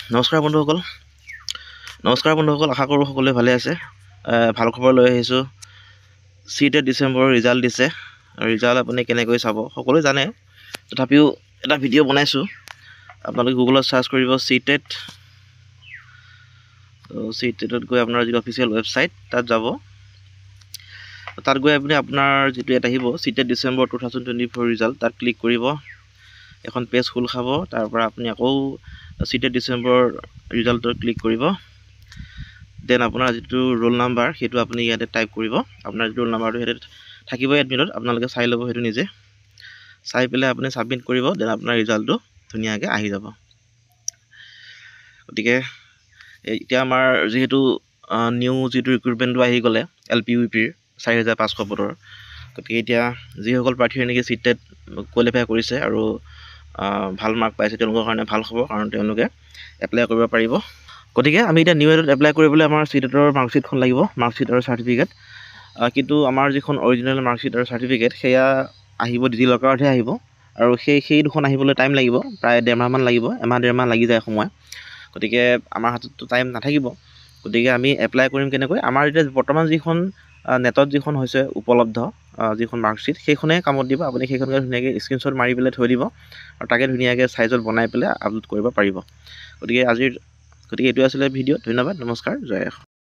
নমস্কাৰ বন্ধুসকল আশা কৰোঁ সকলোৱে ভালে আছে। ভাল খবৰ লৈ আহিছোঁ। CTET ডিচেম্বৰৰ ৰিজাল্ট দিছে। ৰিজাল্ট আপুনি কেনেকৈ চাব সকলোৱে জানে, তথাপিও এটা ভিডিঅ' বনাইছোঁ। আপোনালোকে গুগলত চাৰ্চ কৰিব CTETত গৈ আপোনাৰ যিটো অফিচিয়েল ৱেবছাইট তাত যাব। তাত গৈ আপুনি আপোনাৰ যিটো ইয়াত আহিব CTET ডিচেম্বৰ 2024 ৰিজাল্ট, তাত ক্লিক কৰিব। এখন পেজ খোল খাব। তাৰ পৰা আপুনি আকৌ CTET ডিচেম্বৰ ৰিজাল্টত ক্লিক কৰিব। দেন আপোনাৰ যিটো ৰোল নাম্বাৰ সেইটো আপুনি ইয়াতে টাইপ কৰিব। আপোনাৰ যিটো ৰোল নাম্বাৰটো ইয়াতে থাকিব এডমিটত, আপোনালোকে চাই ল'ব সেইটো নিজে। চাই পেলাই আপুনি ছাবমিট কৰিব। দেন আপোনাৰ ৰিজাল্টটো ধুনীয়াকৈ আহি যাব। গতিকে এতিয়া আমাৰ যিহেতু নিউ যিটো ৰিক্ৰুটমেণ্টটো আহি গ'লে LPUPৰ 4500 পদৰ, গতিকে এতিয়া যিসকল প্ৰাৰ্থীয়ে নেকি CTET কোৱালিফাই কৰিছে আৰু ভাল মাৰ্ক পাইছে তেওঁলোকৰ কাৰণে ভাল খবৰ, কাৰণ তেওঁলোকে এপ্লাই কৰিব পাৰিব। গতিকে আমি এতিয়া নিউ এডত এপ্লাই কৰিবলৈ আমাৰ CTETৰ মাৰ্কশ্বিটখন লাগিব, মাৰ্কশ্বিট আৰু চাৰ্টিফিকেট। কিন্তু আমাৰ যিখন অৰিজিনেল মাৰ্কশ্বিট আৰু চাৰ্টিফিকেট সেয়া আহিব ডিজিলকাৰতহে আহিব, আৰু সেই দুখন আহিবলৈ টাইম লাগিব, প্ৰায় 1.5 মাহমান লাগিব, এমাহ 1.5 মাহ লাগি যায় সময়। গতিকে আমাৰ হাতততো টাইম নাথাকিব। গতিকে আমি এপ্লাই কৰিম কেনেকৈ? আমাৰ এতিয়া বৰ্তমান যিখন নেটত যিখন হৈছে উপলব্ধ যিখন মাৰ্কশ্বিট, সেইখনেই কামত দিব। আপুনি সেইখনকে ধুনীয়াকৈ স্ক্ৰীনশ্বট মাৰি পেলাই থৈ দিব, আৰু তাকে ধুনীয়াকৈ চাইজত বনাই পেলাই আপলোড কৰিব পাৰিব। গতিকে এইটোৱে আছিলে ভিডিঅ'। ধন্যবাদ, নমস্কাৰ, জয় অসম।